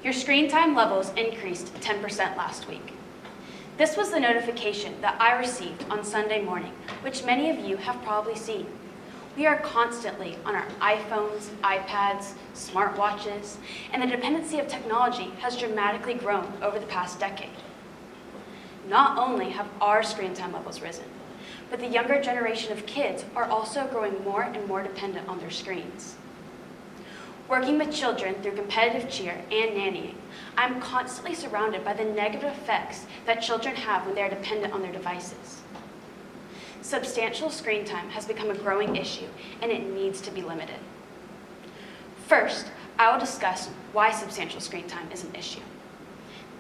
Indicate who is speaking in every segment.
Speaker 1: Your screen time levels increased 10% last week. This was the notification that I received on Sunday morning, which many of you have probably seen. We are constantly on our iPhones, iPads, smartwatches, and the dependency of technology has dramatically grown over the past decade. Not only have our screen time levels risen, but the younger generation of kids are also growing more and more dependent on their screens. Working with children through competitive cheer and nannying, I'm constantly surrounded by the negative effects that children have when they are dependent on their devices. Substantial screen time has become a growing issue, and it needs to be limited. First, I will discuss why substantial screen time is an issue.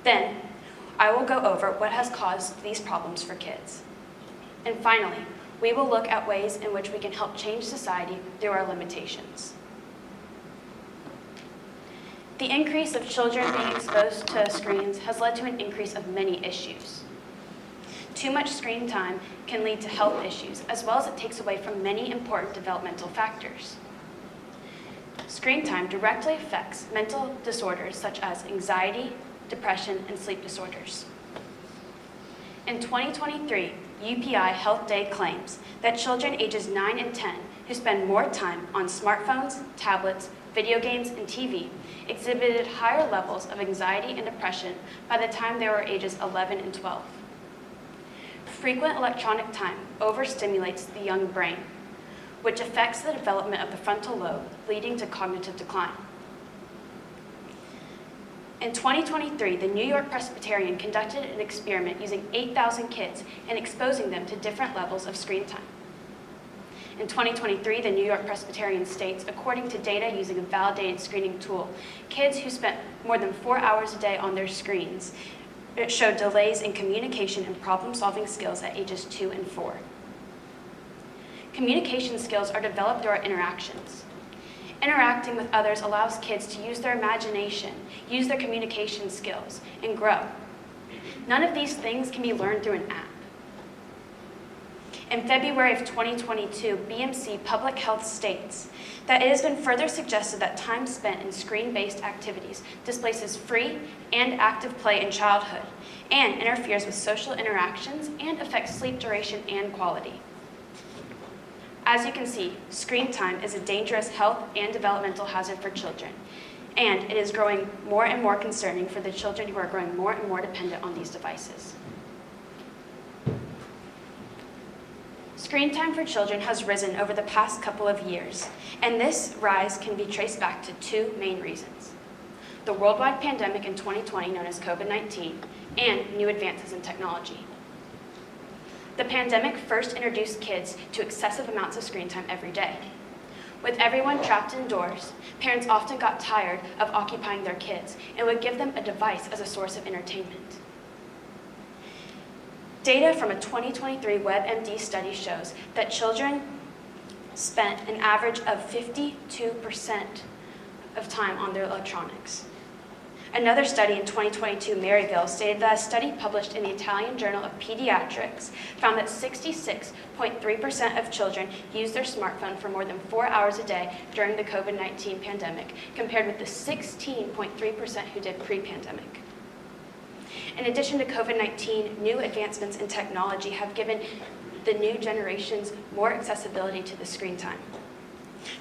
Speaker 1: Then, I will go over what has caused these problems for kids. And finally, we will look at ways in which we can help change society through our limitations. The increase of children being exposed to screens has led to an increase of many issues. Too much screen time can lead to health issues, as well as it takes away from many important developmental factors. Screen time directly affects mental disorders such as anxiety, depression, and sleep disorders. In 2023, UPI Health Day claims that children ages 9 and 10 who spend more time on smartphones, tablets, video games, and TV exhibited higher levels of anxiety and depression by the time they were ages 11 and 12. Frequent electronic time overstimulates the young brain, which affects the development of the frontal lobe, leading to cognitive decline. In 2023, the New York Presbyterian conducted an experiment using 8,000 kids and exposing them to different levels of screen time. In 2023, the New York Presbyterian states, according to data using a validated screening tool, kids who spent more than 4 hours a day on their screens showed delays in communication and problem-solving skills at ages 2 and 4. Communication skills are developed through our interactions. Interacting with others allows kids to use their imagination, use their communication skills, and grow. None of these things can be learned through an app. In February of 2022, BMC Public Health states that it has been further suggested that time spent in screen-based activities displaces free and active play in childhood and interferes with social interactions and affects sleep duration and quality. As you can see, screen time is a dangerous health and developmental hazard for children, and it is growing more and more concerning for the children who are growing more and more dependent on these devices. Screen time for children has risen over the past couple of years, and this rise can be traced back to two main reasons: the worldwide pandemic in 2020 known as COVID-19 and new advances in technology. The pandemic first introduced kids to excessive amounts of screen time every day. With everyone trapped indoors, parents often got tired of occupying their kids and would give them a device as a source of entertainment. Data from a 2023 WebMD study shows that children spent an average of 52% of time on their electronics. Another study in 2022, Maryville, stated that a study published in the Italian Journal of Pediatrics found that 66.3% of children used their smartphone for more than 4 hours a day during the COVID-19 pandemic, compared with the 16.3% who did pre-pandemic. In addition to COVID-19, new advancements in technology have given the new generations more accessibility to the screen time.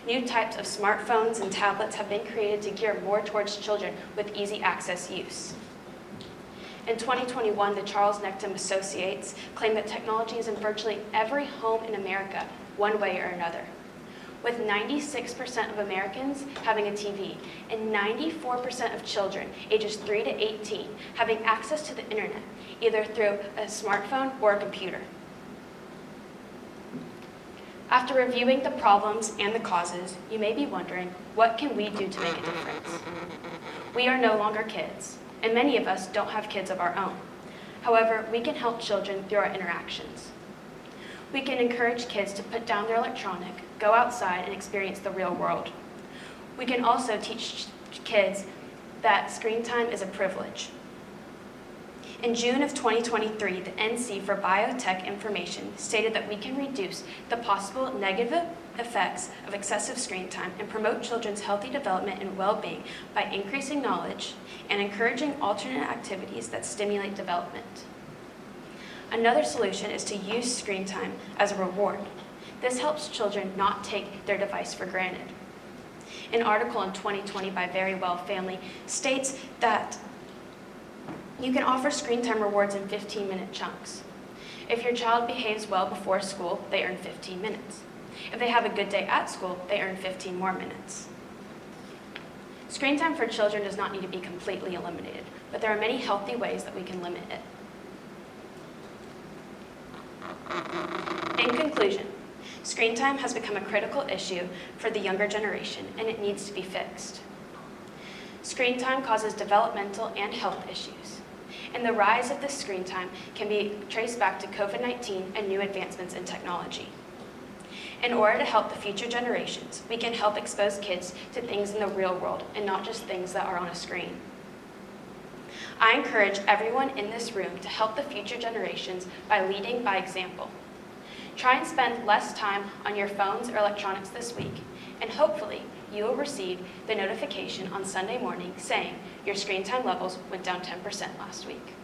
Speaker 1: New types of smartphones and tablets have been created to gear more towards children with easy access use. In 2021, the Charles Nectom Associates claimed that technology is in virtually every home in America, one way or another, with 96% of Americans having a TV and 94% of children ages 3 to 18 having access to the internet, either through a smartphone or a computer. After reviewing the problems and the causes, you may be wondering, what can we do to make a difference? We are no longer kids, and many of us don't have kids of our own. However, we can help children through our interactions. We can encourage kids to put down their electronic, go outside, and experience the real world. We can also teach kids that screen time is a privilege. In June of 2023, the NC for Biotech Information stated that we can reduce the possible negative effects of excessive screen time and promote children's healthy development and well-being by increasing knowledge and encouraging alternate activities that stimulate development. Another solution is to use screen time as a reward. This helps children not take their device for granted. An article in 2020 by Very Well Family states that you can offer screen time rewards in 15-minute chunks. If your child behaves well before school, they earn 15 minutes. If they have a good day at school, they earn 15 more minutes. Screen time for children does not need to be completely eliminated, but there are many healthy ways that we can limit it. In conclusion, screen time has become a critical issue for the younger generation, and it needs to be fixed. Screen time causes developmental and health issues, and the rise of this screen time can be traced back to COVID-19 and new advancements in technology. In order to help the future generations, we can help expose kids to things in the real world and not just things that are on a screen. I encourage everyone in this room to help the future generations by leading by example. Try and spend less time on your phones or electronics this week, and hopefully you will receive the notification on Sunday morning saying your screen time levels went down 10% last week.